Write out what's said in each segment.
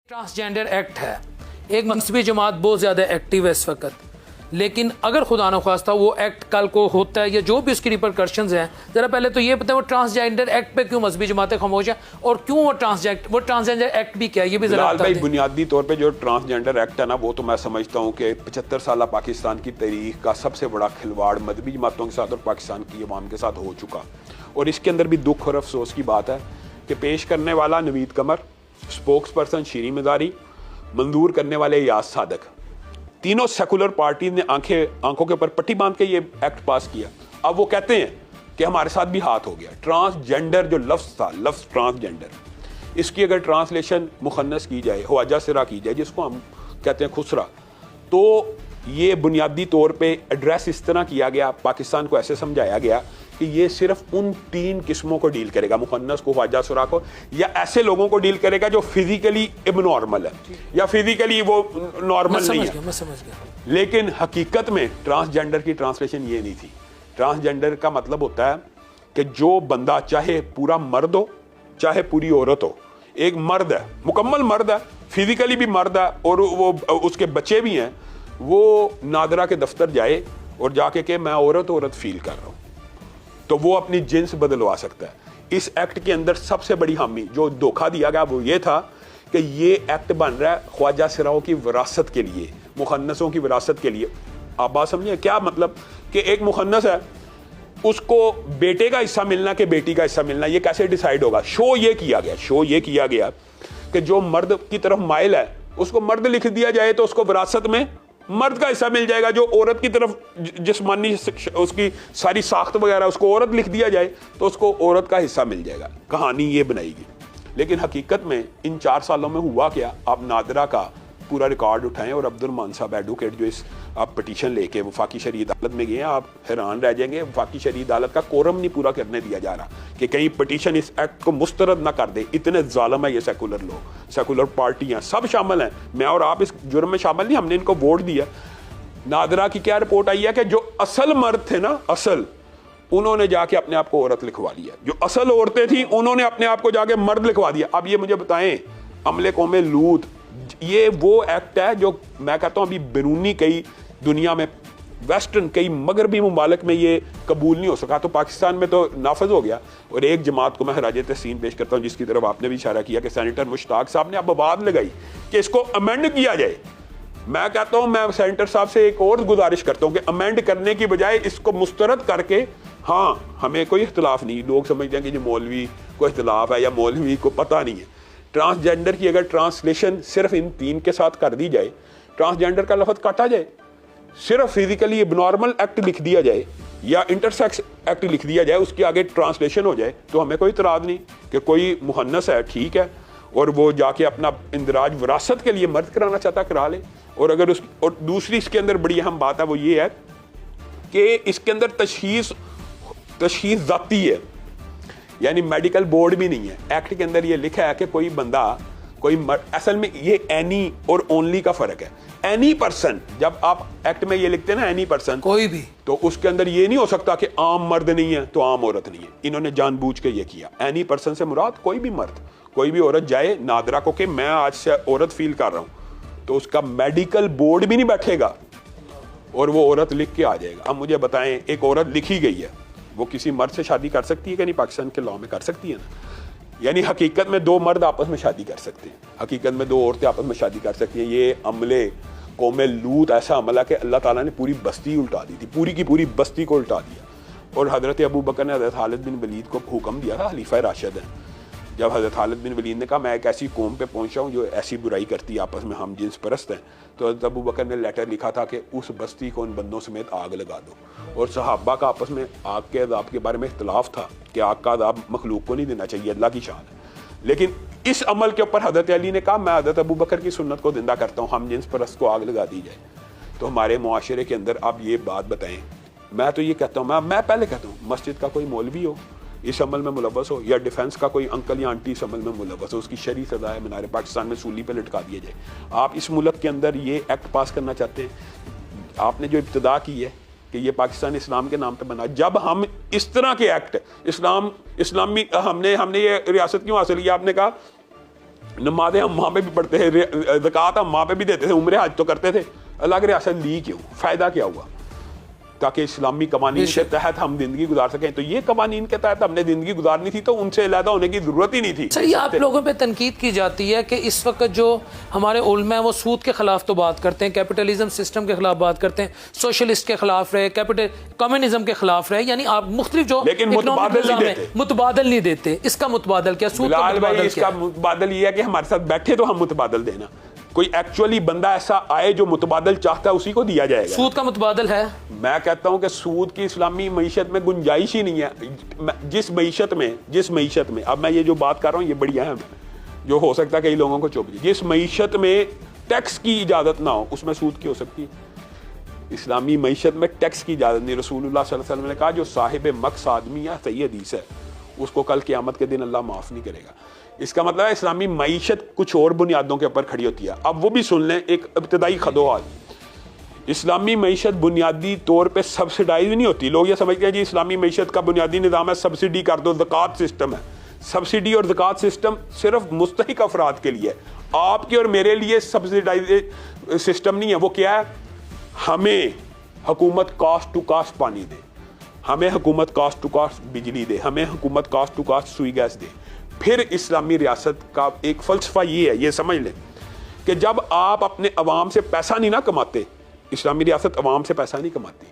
Transgender act है, एक मजहबी जमात बहुत ज़्यादा एक्टिव है इस वक्त, लेकिन अगर खुदा न खास्ता वो एक्ट कल को होता है या जो भी उसकी रिपरकशंस हैं, ज़रा पहले तो ये पता है वो ट्रांसजेंडर एक्ट पे क्यों मजहबी जमातें खामोश हैं और क्यों वो ट्रांसजेंडर एक्ट भी क्या है, ये भी ज़रा भाई बुनियादी तौर पे जो ट्रांसजेंडर एक्ट है ना, वो तो मैं समझता हूँ कि 75 साल पाकिस्तान की तारीख का सबसे बड़ा खिलवाड़ मजहबी जमातों के साथ और पाकिस्तान की अवाम के साथ हो चुका। और इसके अंदर भी दुख और अफसोस की बात है कि पेश करने वाला नवीद कमर, स्पोक्स पर्सन शीरी मज़ारी, मंजूर करने वाले याज सादक, तीनों सेकुलर पार्टी ने आंखों के ऊपर पट्टी बांध के ये एक्ट पास किया। अब वो कहते हैं कि हमारे साथ भी हाथ हो गया। ट्रांसजेंडर जो लफ्ज़ था, लफ्ज़ ट्रांसजेंडर, इसकी अगर ट्रांसलेशन मुखन्नस की जाए, हवाजा सिरा की जाए, जिसको हम कहते हैं खुसरा, तो ये बुनियादी तौर पे एड्रेस इस तरह किया गया, पाकिस्तान को ऐसे समझाया गया कि ये सिर्फ उन 3 किस्मों को डील करेगा, मुखन्नस को, हवाजा सिरा को, या ऐसे लोगों को डील करेगा जो फिजिकली इबनॉर्मल है या फिजिकली वो नॉर्मल नहीं है। मैं समझ गया। लेकिन हकीकत में ट्रांसजेंडर की ट्रांसलेशन ये नहीं थी। ट्रांसजेंडर का मतलब होता है कि जो बंदा चाहे पूरा मर्द हो चाहे पूरी औरत हो, एक मर्द है, मुकम्मल मर्द है, फिजिकली भी मर्द है और वो उसके बच्चे भी हैं, वो नादरा के दफ्तर जाए और जाके कि मैं औरत फील कर रहा हूँ, तो वो अपनी जिन्स बदलवा सकता है। इस एक्ट के अंदर सबसे बड़ी हामी जो धोखा दिया गया वो ये था कि ये एक्ट बन रहा है ख्वाजा सिराओं की विरासत के लिए, मुखन्नसों की विरासत के लिए। आप बात समझिए क्या मतलब कि एक मुखन्नस है, उसको बेटे का हिस्सा मिलना कि बेटी का हिस्सा मिलना, ये कैसे डिसाइड होगा? शो ये किया गया कि जो मर्द की तरफ माइल है उसको मर्द लिख दिया जाए तो उसको विरासत में मर्द का हिस्सा मिल जाएगा। जो औरत की तरफ जिस्मानी उसकी सारी साख्त वगैरह उसको औरत लिख दिया जाए तो उसको औरत का हिस्सा मिल जाएगा। कहानी ये बनाएगी। लेकिन हकीकत में इन 4 सालों में हुआ क्या? आप नादरा का पूरा रिकॉर्ड उठाएं और अब्दुलरहमान साहब एडवोकेट जो इस आप पटिशन लेके वफाकी शरई अदालत में गए, आप हैरान रह जाएंगे। वफाकी शरई अदालत का कोरम नहीं पूरा करने दिया जा रहा कि कहीं पटिशन इस एक्ट को मुस्तरद ना कर दे। इतने जालिम है ये सेकुलर लोग, सेकुलर पार्टियां सब शामिल हैं, मैं और आप इस जुर्म में शामिल नहीं, हमने इनको वोट दिया। नादरा की क्या रिपोर्ट आई है कि जो असल मर्द थे ना, असल, उन्होंने जाके अपने आप को औरत लिखवा लिया। जो असल औरतें थी उन्होंने अपने आप को जाके मर्द लिखवा दिया। अब ये मुझे बताएं, अमले कौमे लूत, ये वो एक्ट है जो मैं कहता हूं अभी बैरूनी कई दुनिया में, वेस्टर्न कई मगरबी मुमालिक में ये कबूल नहीं हो सका, तो पाकिस्तान में तो नाफज हो गया। और एक जमात को मैं खराज तहसीन पेश करता हूं जिसकी तरफ आपने भी इशारा किया कि सेनेटर मुश्ताक साहब ने अब आवाज़ लगाई कि इसको अमेंड किया जाए। मैं कहता हूं, मैं सेनेटर साहब से एक और गुजारिश करता हूं कि अमेंड करने की बजाय इसको मुस्तरद करके, हाँ हमें कोई इख्तलाफ नहीं, लोग समझते हैं कि जो मौलवी को इख्तलाफ है या मौलवी को पता नहीं है। ट्रांसजेंडर की अगर ट्रांसलेशन सिर्फ इन 3 के साथ कर दी जाए, ट्रांसजेंडर का लफ्ज़ काटा जाए, सिर्फ फिजिकली एबनॉर्मल एक्ट लिख दिया जाए या इंटरसेक्स एक्ट लिख दिया जाए, उसके आगे ट्रांसलेशन हो जाए, तो हमें कोई इतराज़ नहीं कि कोई मुहन्नस है, ठीक है, और वो जाके अपना इंदराज विरासत के लिए मर्द कराना चाहता करा ले। और अगर और दूसरी इसके अंदर बड़ी अहम बात है वो ये है कि इसके अंदर तशखीस जाती है, यानी मेडिकल बोर्ड भी नहीं है। एक्ट के अंदर ये लिखा है कि कोई बंदा, असल में ये एनी और ओनली का फर्क है। एनी पर्सन, जब आप एक्ट में ये लिखते हैं ना एनी पर्सन, कोई भी, तो उसके अंदर ये नहीं हो सकता कि आम मर्द नहीं है तो आम औरत नहीं है। इन्होंने जानबूझ के ये किया। एनी पर्सन से मुराद कोई भी मर्द, कोई भी औरत जाए नादरा को कि मैं आज से औरत फील कर रहा हूं, तो उसका मेडिकल बोर्ड भी नहीं बैठेगा और वो औरत लिख के आ जाएगा। अब मुझे बताएं, एक औरत लिखी गई है, वो किसी मर्द से शादी कर सकती है कि नहीं? पाकिस्तान के लॉ में कर सकती है ना। यानी हकीकत में 2 मर्द आपस में शादी कर सकते हैं, हकीकत में 2 औरतें आपस में शादी कर सकती हैं। ये अमले कौमे लूत ऐसा अमला कि अल्लाह ताला ने पूरी बस्ती उल्टा दी थी, पूरी की पूरी बस्ती को उल्टा दिया। और हज़रत अबू बकर ने हज़रत खालिद बिन वलीद को हुक्म दिया था, खलीफा राशिद है, जब हज़रत खालिद बिन वलीद ने कहा मैं एक ऐसी कौम पे पहुंचा हूँ जो ऐसी बुराई करती है, आपस में हम जिन्स परस्त हैं, तो हज़रत अबू बकर ने लेटर लिखा था कि उस बस्ती को उन बंदों समेत आग लगा दो। और सहाबा का आपस में आग के अज़ाब के बारे में इख्तलाफ था कि आग का अज़ाब मखलूक को नहीं देना चाहिए, अल्लाह की शान है। लेकिन इस अमल के ऊपर हज़रत अली ने कहा मैं हज़रत अबू बकर की सुन्नत को जिंदा करता हूँ, हम जिन्स परस्त को आग लगा दी जाए। तो हमारे मुआशरे के अंदर आप ये बात बताएं, मैं तो ये कहता हूँ, मैं पहले कहता हूँ, मस्जिद का कोई मौलवी हो इस अमल में मुलव्वस हो, या डिफेंस का कोई अंकल या आंटी इस अमल में मुलव्वस हो, उसकी शरई सज़ा है मीनार पाकिस्तान में सूली पे लटका दिया जाए। आप इस मुल्क के अंदर ये एक्ट पास करना चाहते हैं, आपने जो इब्तिदा की है कि ये पाकिस्तान इस्लाम के नाम पे बना, जब हम इस तरह के एक्ट इस्लामी हमने ये रियासत क्यों हासिल किया? आपने कहा नमाज़ें हम वहाँ पे भी पढ़ते थे, ज़कात हम वहाँ पे भी देते थे, उम्र हज तो करते थे, अलग रियासत ली क्यों? फ़ायदा क्या हुआ? ताकि इस्लामी कवानीन के तहत हम जिंदगी गुजार सकें। तो ये कवानीन के तहत हमने जिंदगी गुजारनी थी, तो उनसे अलहदा होने की जरूरत ही नहीं थी। सर, ये आप लोगों पे तनकीद की जाती है कि इस वक्त जो हमारे उलमा है वो सूद के खिलाफ तो बात करते हैं, कैपिटलिज्म सिस्टम के खिलाफ बात करते हैं, सोशलिस्ट के खिलाफ रहे, कैपिटल कम्युनिज्म के खिलाफ रहे, यानी आप मुख्तलिफ जो लेकिन मुतबादल नहीं देते। इसका मुतबादल क्या? सूद का मुतबादल इसका मुतबादल ये है कि हमारे साथ बैठे तो हम मुतबादल देना, कोई एक्चुअली बंदा ऐसा आए जो मुतबादल चाहता है उसी को दिया जाएगा। सूद का मुतबादल है? मैं कहता हूं कि सूद की इस्लामी मईशत में गुंजाइश ही नहीं है। जिस मईशत में अब मैं ये जो बात कर रहा हूं ये बड़ी अहम है, जो हो सकता है कई लोगों को चुभ जाए। जिस मईशत में टैक्स की इजाजत ना हो उसमें सूद की हो सकती है? इस्लामी मईशत में टैक्स की इजाजत नहीं। रसूलुल्लाह सल्लल्लाहु अलैहि वसल्लम ने कहा जो साहिब मक्स आदमी या सही हदीस है उसको कल क़यामत के दिन अल्लाह माफ़ नहीं करेगा। इसका मतलब है इस्लामी मईशत कुछ और बुनियादों के ऊपर खड़ी होती है। अब वो भी सुन लें, एक इब्तदाई खदोहाल, इस्लामी मईशत बुनियादी तौर पे सब्सिडाइज नहीं होती। लोग ये समझते हैं जी इस्लामी मईशत का बुनियादी निज़ाम है सब्सिडी कर दो, ज़कात सिस्टम है। सब्सिडी और ज़कात सिस्टम सिर्फ मुस्तहिक अफराद के लिए है, आपके और मेरे लिए सब्सिडाइज सिस्टम नहीं है। वो क्या है? हमें हुकूमत कास्ट टू कास्ट पानी दे, हमें हुकूमत कास्ट टू कास्ट बिजली दे, हमें हुकूमत कास्ट टू कास्ट सुई गैस दे। फिर इस्लामी रियासत का एक फ़लसफ़ा ये है, ये समझ लें कि जब आप अपने अवाम से पैसा नहीं ना कमाते, इस्लामी रियासत अवाम से पैसा नहीं कमाती,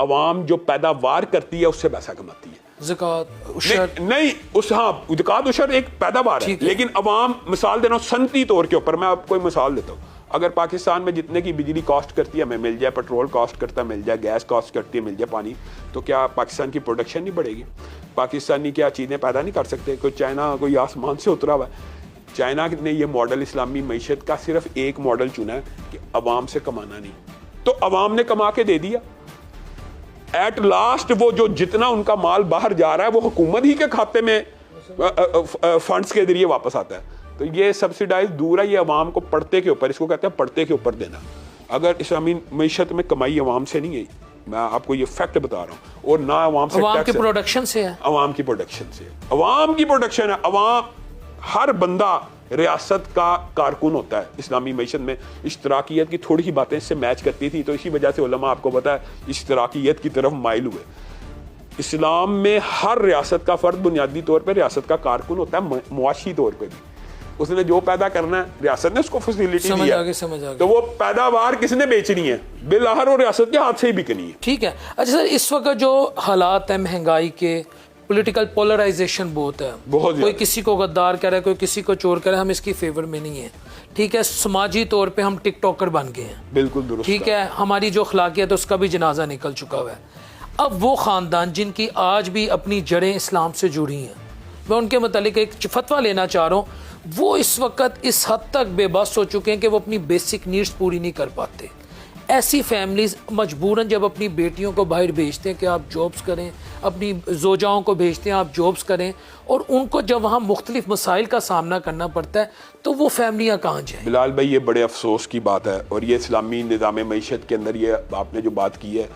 अवाम जो पैदावार करती है उससे पैसा कमाती है। ज़कात उशर नहीं उस हाँ ज़कात उशर एक पैदावार है, लेकिन अवाम, मिसाल दे रहा हूँ सनती तौर के ऊपर, मैं आपको कोई मिसाल देता हूँ। अगर पाकिस्तान में जितने की बिजली कॉस्ट करती है हमें मिल जाए, पेट्रोल कॉस्ट करता मिल जाए, गैस कॉस्ट करती है मिल जाए, पानी, तो क्या पाकिस्तान की प्रोडक्शन नहीं बढ़ेगी? पाकिस्तानी क्या चीज़ें पैदा नहीं कर सकते? कोई चाइना कोई आसमान से उतरा हुआ है? चाइना ने ये मॉडल इस्लामी मईशत का सिर्फ एक मॉडल चुना है कि अवाम से कमाना नहीं, तो अवाम ने कमा के दे दिया। एट लास्ट वो जो जितना उनका माल बाहर जा रहा है वो हुकूमत ही के खाते में फंड्स के जरिए वापस आता है। तो ये सब्सिडाइज दूर है, ये अवाम को पड़ते के ऊपर, इसको कहते हैं पड़ते के ऊपर देना। अगर इस्लामी मईशत में कमाई अवाम से नहीं है, मैं आपको ये फैक्ट बता रहा हूँ, और ना अवाम से, अवाम की प्रोडक्शन से है, अवाम की प्रोडक्शन से, अवाम की प्रोडक्शन है। अवाम, हर बंदा रियासत का कारकुन होता है। इस्लामी मईशत में इश्तराकियत की थोड़ी ही बातें इससे मैच करती थी, तो इसी वजह से उलमा आपको पता है इश्तराकियत की तरफ माइल हुए। इस्लाम में हर रियासत का फर्द बुनियादी तौर पर रियासत का कारकुन होता है, मुआशी तौर पर भी। उसने जो पैदा करना है रियासत ने उसको फैसिलिटी दी है, समझ आ गया। तो वो पैदावार किसने बेचनी है? बिलाहर और रियासत के हाथ से ही बिकनी है। ठीक है। अच्छा सर, इस वक्त जो हालात है महंगाई के, पॉलिटिकल पोलराइजेशन बहुत है, कोई किसी को गद्दार कह रहा है, कोई किसी को चोर कह रहा है, हम इसकी फेवर में नहीं है। ठीक है, समाजी तौर पे हम टिकटॉकर बन गए हैं, बिल्कुल दुरुस्त। ठीक है, हमारी जो अखलाकियत है उसका भी जनाजा निकल चुका हुआ है। अब वो ख़ानदान जिनकी आज भी अपनी जड़ें इस्लाम से जुड़ी हैं, मैं उनके मतलब एक फतवा लेना चाह रहा हूँ। वो इस वक्त इस हद तक बेबस हो चुके हैं कि वो अपनी बेसिक नीड्स पूरी नहीं कर पाते। ऐसी फैमिलीज मजबूरन जब अपनी बेटियों को बाहर भेजते हैं कि आप जॉब्स करें, अपनी जोजाओं को भेजते हैं आप जॉब्स करें, और उनको जब वहाँ मुख्तलिफ मसाइल का सामना करना पड़ता है तो वो फैमिलियाँ कहाँ जाएँ? बिलाल भाई, ये बड़े अफसोस की बात है, और ये इस्लामी निज़ाम मईशत के अंदर ये आपने जो बात की है,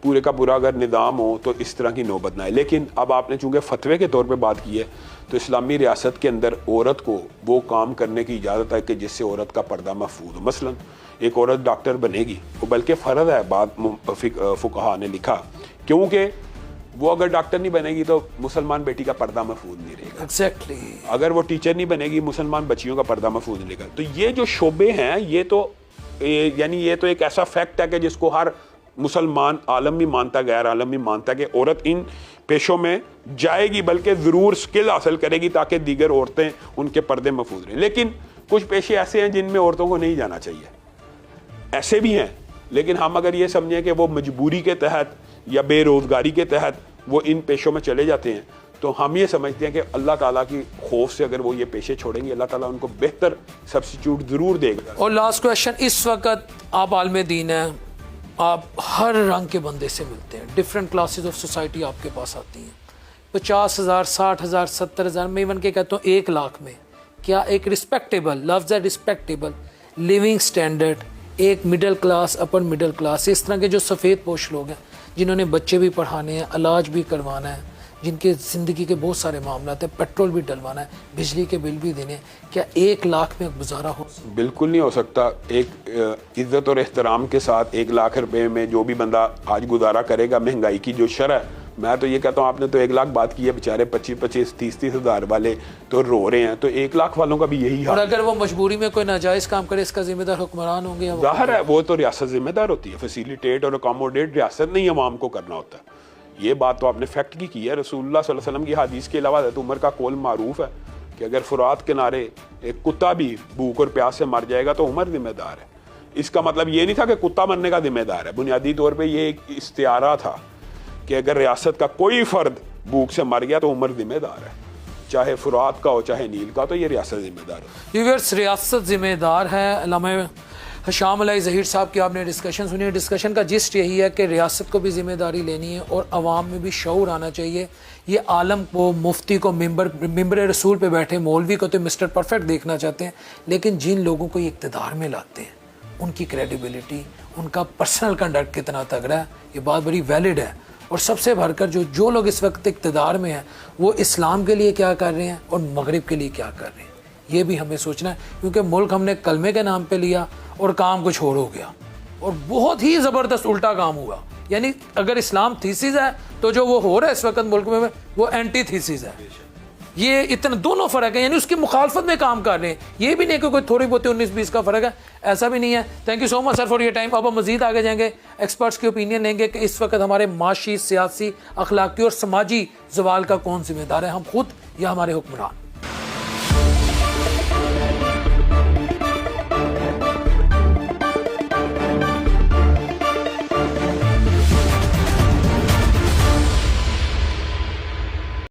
पूरे का पूरा अगर निज़ाम हो तो इस तरह की नौबत ना आए। लेकिन अब आपने चूँकि फतवे के तौर पे बात की है, तो इस्लामी रियासत के अंदर औरत को वो काम करने की इजाज़त है कि जिससे औरत का पर्दा महफूज हो। मसलन एक औरत डॉक्टर बनेगी, वो बल्कि फ़र्ज़ है, बाद फुक़हा ने लिखा, क्योंकि वो अगर डॉक्टर नहीं बनेगी तो मुसलमान बेटी का पर्दा महफूज नहीं रहेगा। एग्जैक्टली। अगर वो टीचर नहीं बनेगी, मुसलमान बच्चियों का पर्दा महफूज नहीं रहेगा। तो ये जो शोबे हैं, ये तो यानी ये तो एक ऐसा फैक्ट है कि जिसको हर मुसलमान आलम भी मानता, गैर आलम भी मानता है कि औरत इन पेशों में जाएगी, बल्कि ज़रूर स्किल हासिल करेगी ताकि दीगर औरतें उनके पर्दे महफूज रहें। लेकिन कुछ पेशे ऐसे हैं जिनमें औरतों को नहीं जाना चाहिए, ऐसे भी हैं। लेकिन हम अगर ये समझें कि वो मजबूरी के तहत या बेरोज़गारी के तहत वो इन पेशों में चले जाते हैं, तो हम ये समझते हैं कि अल्लाह ताला की खौफ से अगर वो ये पेशे छोड़ेंगे, अल्लाह ताला उनको बेहतर सब्स्टिट्यूट ज़रूर देगा। और लास्ट क्वेश्चन, इस वक्त आप आलम दीन हैं, आप हर रंग के बंदे से मिलते हैं, डिफरेंट क्लासेस ऑफ सोसाइटी आपके पास आती हैं, 50,000, 60,000, 70,000, मैं इवन के कहता हूँ 1 लाख में क्या एक रिस्पेक्टेबल, लफ्ज़ है रिस्पेक्टेबल लिविंग स्टैंडर्ड, एक middle class, upper middle class, इस तरह के जो सफ़ेद पोश लोग हैं जिन्होंने बच्चे भी पढ़ाने हैं, इलाज भी करवाना है, जिनके ज़िंदगी के बहुत सारे मामला हैं, पेट्रोल भी डलवाना है, बिजली के बिल भी देने हैं, क्या 1 लाख में गुजारा हो? बिल्कुल नहीं हो सकता। एक इज्जत और एहतराम के साथ 1 लाख रुपए में जो भी बंदा आज गुजारा करेगा, महंगाई की जो शरह, मैं तो ये कहता हूँ, आपने तो 1 लाख बात की है, बेचारे 25-25, 30-30 हज़ार वाले तो रो रहे हैं, तो 1 लाख वालों का भी यही हाल। और अगर वो मजबूरी में कोई नाजायज़ काम करे, इसका जिम्मेदार हुक्मरान होंगे? जाहिर है वो तो रियासत जिम्मेदार होती है, फैसिलिटेट और अकोमोडेट रियासत नहीं अवाम को करना होता है। ये बात तो आपने फैक्ट की है। रसूलुल्लाह सल्लल्लाहु अलैहि वसल्लम की हदीस के अलावा हज़रत उमर का कौल मारूफ है कि अगर फुरात किनारे एक कुत्ता भी भूख और प्यास से मर जाएगा तो उमर जिम्मेदार है। इसका मतलब ये नहीं था कि कुत्ता मरने का जिम्मेदार है, बुनियादी तौर पे ये एक इस्तिआरा था कि अगर रियासत का कोई फ़र्द भूख से मर गया तो उमर जिम्मेदार है, चाहे फुरात का हो चाहे नील का, तो ये रियासत जिम्मेदार है। व्यूअर्स, रियासत जिम्मेदार है। अल्लामा हशाम अलाई ज़हीर साहब की आपने डिस्कशन सुनी है। डिस्कशन का जिस्ट यही है कि रियासत को भी जिम्मेदारी लेनी है और आवाम में भी शऊर आना चाहिए। ये आलम को, मुफ्ती को, मिंबर रसूल पे बैठे मौलवी को तो मिस्टर परफेक्ट देखना चाहते हैं, लेकिन जिन लोगों को ये इक़्तिदार में लाते हैं उनकी क्रेडिबिलिटी, उनका पर्सनल कंडक्ट कितना तगड़ा है, ये बात बड़ी वैलिड है। और सबसे भरकर जो लोग इस वक्त इक़्तिदार में हैं वो इस्लाम के लिए क्या कर रहे हैं और मगरिब के लिए क्या कर रहे हैं, ये भी हमें सोचना है। क्योंकि मुल्क हमने कलमे के नाम पे लिया और काम कुछ और हो गया, और बहुत ही ज़बरदस्त उल्टा काम हुआ। यानी अगर इस्लाम थीसिस है तो जो वो हो रहा है इस वक्त मुल्क में वो एंटी थीसिस है। ये इतना दोनों फ़र्क है, यानी उसकी मुखालफत में काम कर रहे हैं। ये भी नहीं कि कोई थोड़ी बहुत 19-20 का फ़र्क है, ऐसा भी नहीं है। Thank you so much sir for your time. अब हम मज़ीद आगे जाएंगे, एक्सपर्ट्स की ओपिनियन लेंगे कि इस वक्त हमारे माशी, सियासी, अखलाकी और समाजी ज़वाल का कौन जिम्मेदार है, हम खुद या हमारे हुक्मरान।